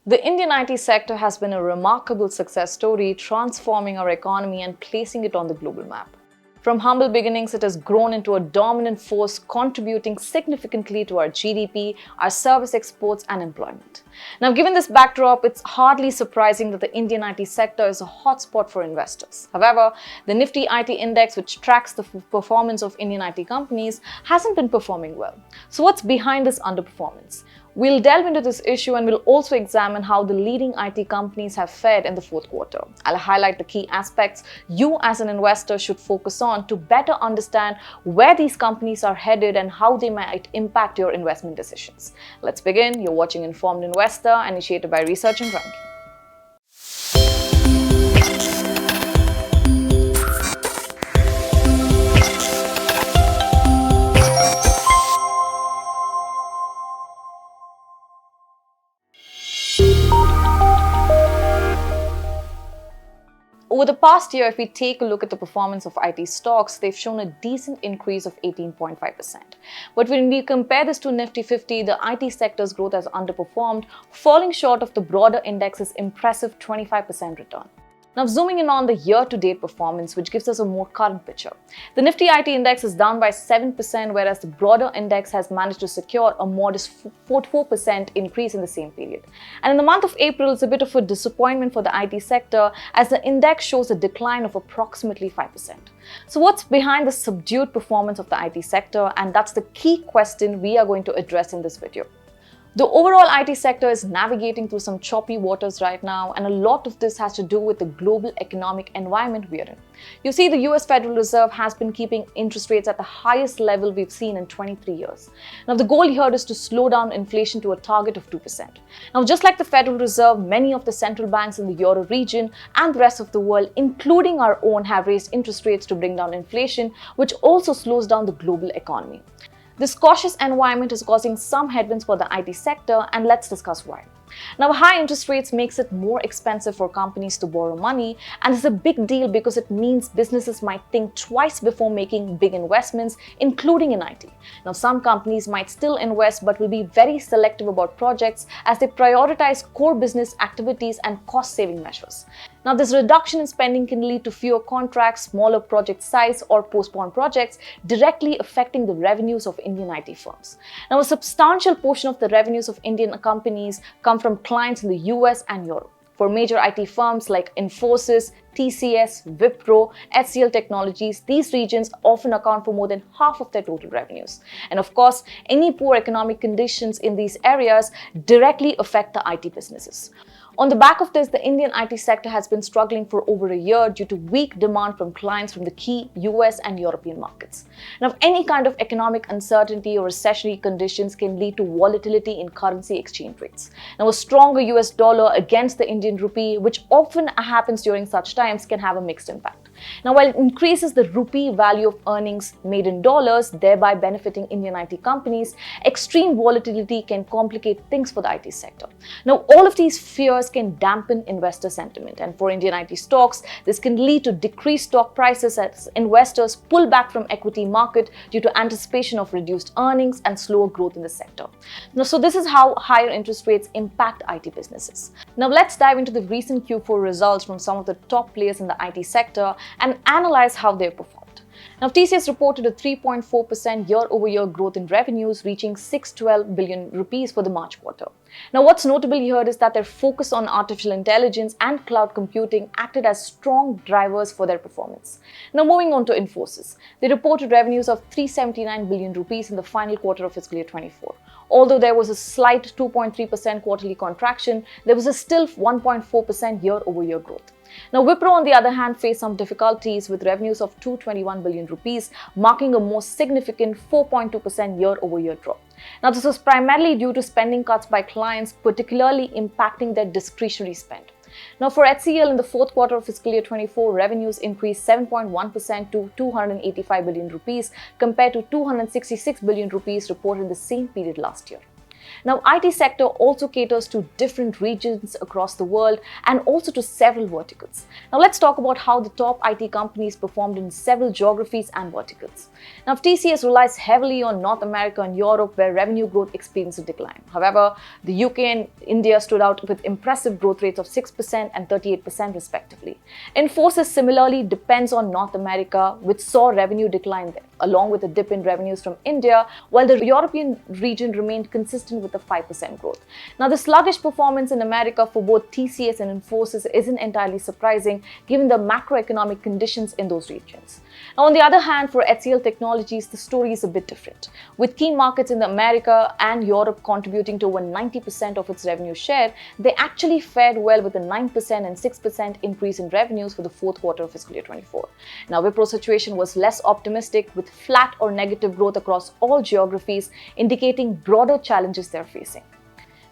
The Indian IT sector has been a remarkable success story, transforming our economy and placing it on the global map. From humble beginnings, it has grown into a dominant force, contributing significantly to our GDP, our service exports, and employment. Now, given this backdrop, it's hardly surprising that the Indian IT sector is a hotspot for investors. However, the NIFTY IT index, which tracks the performance of Indian IT companies, hasn't been performing well. So, what's behind this underperformance? We'll delve into this issue and we'll also examine how the leading IT companies have fared in the fourth quarter. I'll highlight the key aspects you as an investor should focus on to better understand where these companies are headed and how they might impact your investment decisions. Let's begin. You're watching Informed Investor, initiated by Research and Ranking. Over the past year, if we take a look at the performance of IT stocks, they've shown a decent increase of 18.5%. But when we compare this to Nifty 50, the IT sector's growth has underperformed, falling short of the broader index's impressive 25% return. Now, zooming in on the year-to-date performance, which gives us a more current picture. The Nifty IT index is down by 7%, whereas the broader index has managed to secure a modest 4% increase in the same period. And in the month of April, it's a bit of a disappointment for the IT sector, as the index shows a decline of approximately 5%. So what's behind the subdued performance of the IT sector? And that's the key question we are going to address in this video. The overall IT sector is navigating through some choppy waters right now, and a lot of this has to do with the global economic environment we are in. You see, the US Federal Reserve has been keeping interest rates at the highest level we've seen in 23 years. Now, the goal here is to slow down inflation to a target of 2%. Now, just like the Federal Reserve, many of the central banks in the Euro region and the rest of the world, including our own, have raised interest rates to bring down inflation, which also slows down the global economy. This cautious environment is causing some headwinds for the IT sector, and let's discuss why. Now, high interest rates makes it more expensive for companies to borrow money, and it's a big deal because it means businesses might think twice before making big investments, including in IT. Now, some companies might still invest but will be very selective about projects as they prioritize core business activities and cost-saving measures. Now, this reduction in spending can lead to fewer contracts, smaller project size, or postponed projects, directly affecting the revenues of Indian IT firms. Now, a substantial portion of the revenues of Indian companies come from clients in the US and Europe. For major IT firms like Infosys, TCS, Wipro, HCL Technologies, these regions often account for more than half of their total revenues. And of course, any poor economic conditions in these areas directly affect the IT businesses. On the back of this, the Indian IT sector has been struggling for over a year due to weak demand from clients from the key US and European markets. Now, any kind of economic uncertainty or recessionary conditions can lead to volatility in currency exchange rates. Now, a stronger US dollar against the Indian rupee, which often happens during such times, can have a mixed impact. Now, while it increases the rupee value of earnings made in dollars, thereby benefiting Indian IT companies, extreme volatility can complicate things for the IT sector. Now, all of these fears can dampen investor sentiment, and for Indian IT stocks, this can lead to decreased stock prices as investors pull back from equity market due to anticipation of reduced earnings and slower growth in the sector. Now, so this is how higher interest rates impact IT businesses. Now, let's dive into the recent Q4 results from some of the top players in the IT sector and analyze how they performed. Now, TCS reported a 3.4% year-over-year growth in revenues, reaching 612 billion rupees for the March quarter. Now, what's notable here is that their focus on artificial intelligence and cloud computing acted as strong drivers for their performance. Now, moving on to Infosys. They reported revenues of 379 billion rupees in the final quarter of fiscal year 24. Although there was a slight 2.3% quarterly contraction, there was a still 1.4% year-over-year growth. Now, Wipro, on the other hand, faced some difficulties with revenues of 221 billion rupees, marking a more significant 4.2% year-over-year drop. Now, this was primarily due to spending cuts by clients, particularly impacting their discretionary spend. Now, for HCL in the fourth quarter of fiscal year 24, revenues increased 7.1% to 285 billion rupees compared to 266 billion rupees reported in the same period last year. Now, IT sector also caters to different regions across the world and also to several verticals. Now, let's talk about how the top IT companies performed in several geographies and verticals. Now, TCS relies heavily on North America and Europe, where revenue growth experienced a decline. However, the UK and India stood out with impressive growth rates of 6% and 38% respectively. Infosys similarly depends on North America, which saw revenue decline there, along with a dip in revenues from India, while the European region remained consistent with a 5% growth. Now, the sluggish performance in America for both TCS and Infosys isn't entirely surprising given the macroeconomic conditions in those regions. Now, on the other hand, for HCL Technologies, the story is a bit different. With key markets in America and Europe contributing to over 90% of its revenue share, they actually fared well with a 9% and 6% increase in revenues for the fourth quarter of fiscal year 24. Now, Wipro's situation was less optimistic, with flat or negative growth across all geographies, indicating broader challenges they're facing.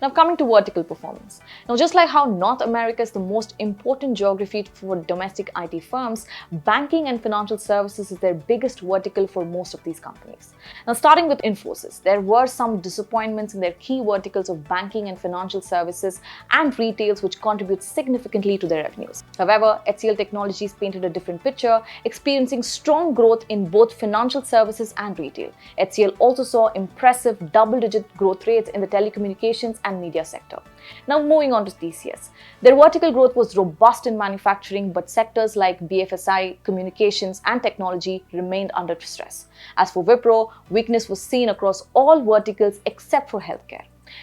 Now, coming to vertical performance. Now, just like how North America is the most important geography for domestic IT firms, banking and financial services is their biggest vertical for most of these companies. Now, starting with Infosys, there were some disappointments in their key verticals of banking and financial services and retails, which contribute significantly to their revenues. However, HCL Technologies painted a different picture, experiencing strong growth in both financial services and retail. HCL also saw impressive double-digit growth rates in the telecommunications and media sector. Now, moving on to TCS. Their vertical growth was robust in manufacturing, but sectors like BFSI, communications, and technology remained under stress. As for Wipro, weakness was seen across all verticals except for healthcare.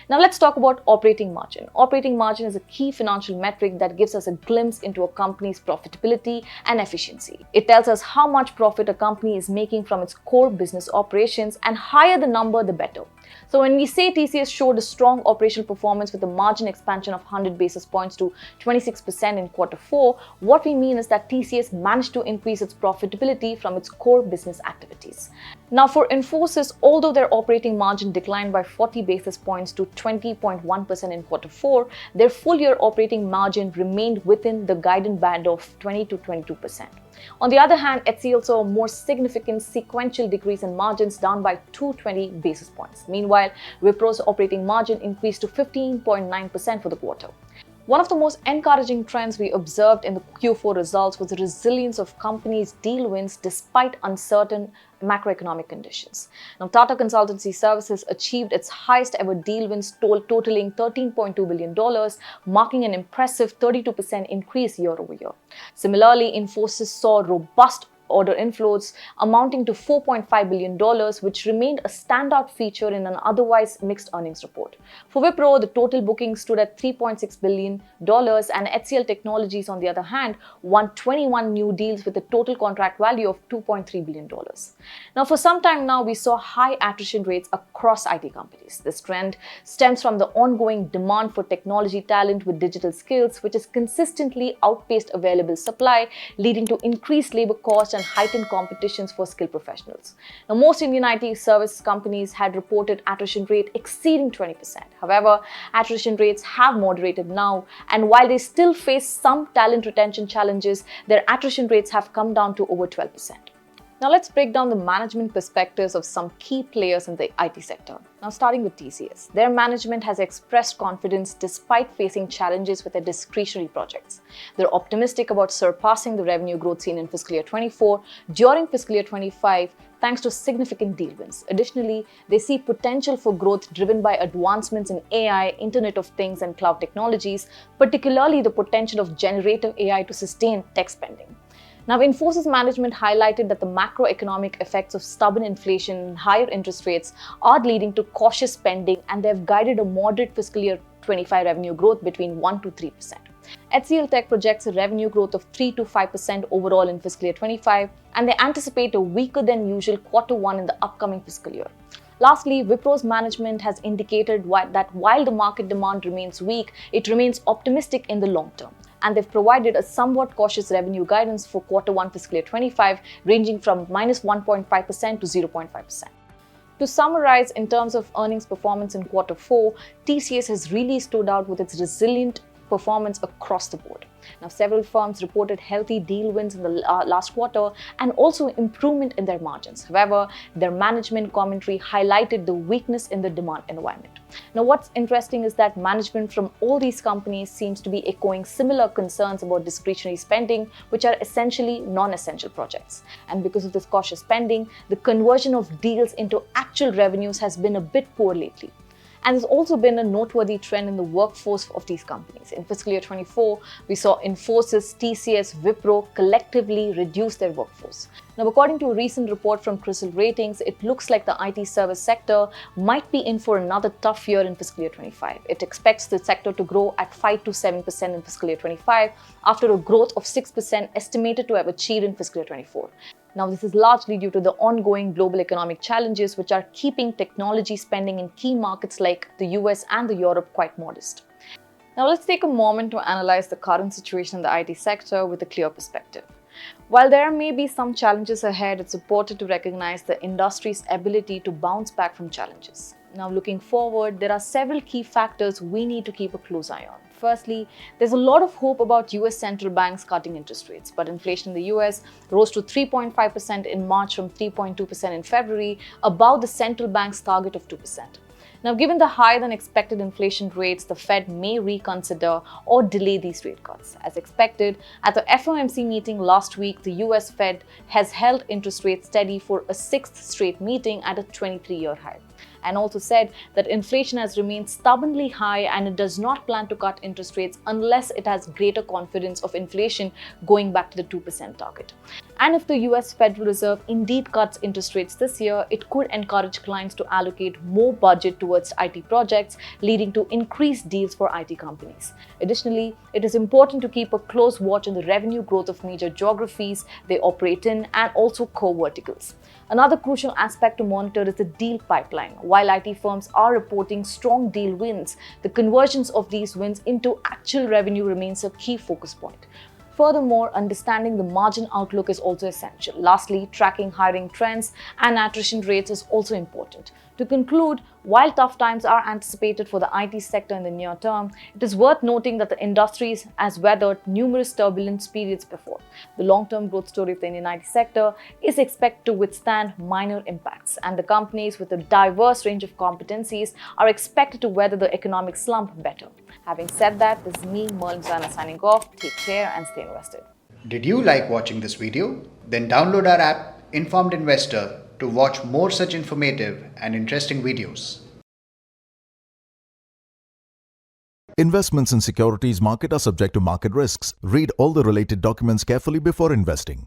Now, let's talk about operating margin. Operating margin is a key financial metric that gives us a glimpse into a company's profitability and efficiency. It tells us how much profit a company is making from its core business operations, and higher the number, the better. So when we say TCS showed a strong operational performance with a margin expansion of 100 basis points to 26% in quarter 4, what we mean is that TCS managed to increase its profitability from its core business activities. Now, for Infosys, although their operating margin declined by 40 basis points to 20.1% in quarter 4, their full year operating margin remained within the guidance band of 20 to 22%. On the other hand, HCL saw a more significant sequential decrease in margins, down by 220 basis points. Meanwhile, Wipro's operating margin increased to 15.9% for the quarter. One of the most encouraging trends we observed in the Q4 results was the resilience of companies' deal wins despite uncertain macroeconomic conditions. Now, Tata Consultancy Services achieved its highest ever deal wins, totaling $13.2 billion, marking an impressive 32% increase year over year. Similarly, Infosys saw robust order inflows amounting to $4.5 billion, which remained a standout feature in an otherwise mixed earnings report. For Wipro, the total bookings stood at $3.6 billion, and HCL Technologies, on the other hand, won 21 new deals with a total contract value of $2.3 billion. Now, for some time now, we saw high attrition rates across IT companies. This trend stems from the ongoing demand for technology talent with digital skills, which has consistently outpaced available supply, leading to increased labor costs and heightened competitions for skilled professionals. Now, most Indian IT service companies had reported attrition rate exceeding 20%. However, attrition rates have moderated now, and while they still face some talent retention challenges, their attrition rates have come down to over 12%. Now, let's break down the management perspectives of some key players in the IT sector. Now, starting with TCS. Their management has expressed confidence despite facing challenges with their discretionary projects. They're optimistic about surpassing the revenue growth seen in fiscal year 24 during fiscal year 25, thanks to significant deal wins. Additionally, they see potential for growth driven by advancements in AI, Internet of Things, and cloud technologies, particularly the potential of generative AI to sustain tech spending. Now, Infosys management highlighted that the macroeconomic effects of stubborn inflation and higher interest rates are leading to cautious spending, and they've guided a moderate fiscal year 25 revenue growth between 1 to 3%. HCL Tech projects a revenue growth of 3 to 5% overall in fiscal year 25, and they anticipate a weaker than usual quarter 1 in the upcoming fiscal year. Lastly, Wipro's management has indicated that while the market demand remains weak, it remains optimistic in the long term, and they've provided a somewhat cautious revenue guidance for quarter 1 fiscal year 25, ranging from minus 1.5% to 0.5%. To summarize, in terms of earnings performance in quarter 4, TCS has really stood out with its resilient performance across the board. Now, several firms reported healthy deal wins in the last quarter and also improvement in their margins. However, their management commentary highlighted the weakness in the demand environment. Now, what's interesting is that management from all these companies seems to be echoing similar concerns about discretionary spending, which are essentially non-essential projects. And because of this cautious spending, the conversion of deals into actual revenues has been a bit poor lately. And there's also been a noteworthy trend in the workforce of these companies. In fiscal year 24, we saw Infosys, TCS, Wipro collectively reduce their workforce. Now, according to a recent report from CRISIL Ratings, it looks like the IT service sector might be in for another tough year in fiscal year 25. It expects the sector to grow at 5 to 7% in fiscal year 25 after a growth of 6% estimated to have achieved in fiscal year 24. Now, this is largely due to the ongoing global economic challenges which are keeping technology spending in key markets like the US and the Europe quite modest. Now, let's take a moment to analyze the current situation in the IT sector with a clear perspective. While there may be some challenges ahead, it's important to recognize the industry's ability to bounce back from challenges. Now, looking forward, there are several key factors we need to keep a close eye on. Firstly, there's a lot of hope about US central banks cutting interest rates, but inflation in the US rose to 3.5% in March from 3.2% in February, above the central bank's target of 2%. Now, given the higher than expected inflation rates, the Fed may reconsider or delay these rate cuts. As expected, at the FOMC meeting last week, the US Fed has held interest rates steady for a sixth straight meeting at a 23-year high, and also said that inflation has remained stubbornly high and it does not plan to cut interest rates unless it has greater confidence of inflation going back to the 2% target. And if the US Federal Reserve indeed cuts interest rates this year, it could encourage clients to allocate more budget towards IT projects, leading to increased deals for IT companies. Additionally, it is important to keep a close watch on the revenue growth of major geographies they operate in and also core verticals. Another crucial aspect to monitor is the deal pipeline. While IT firms are reporting strong deal wins, the conversions of these wins into actual revenue remains a key focus point. Furthermore, understanding the margin outlook is also essential. Lastly, tracking hiring trends and attrition rates is also important. To conclude, while tough times are anticipated for the IT sector in the near term, it is worth noting that the industry has weathered numerous turbulent periods before. The long-term growth story of the Indian IT sector is expected to withstand minor impacts, and the companies with a diverse range of competencies are expected to weather the economic slump better. Having said that, this is me, Merlin Zana, signing off. Take care and stay invested. Did you like watching this video? Then download our app, Informed Investor, to watch more such informative and interesting videos. Investments in securities market are subject to market risks. Read all the related documents carefully before investing.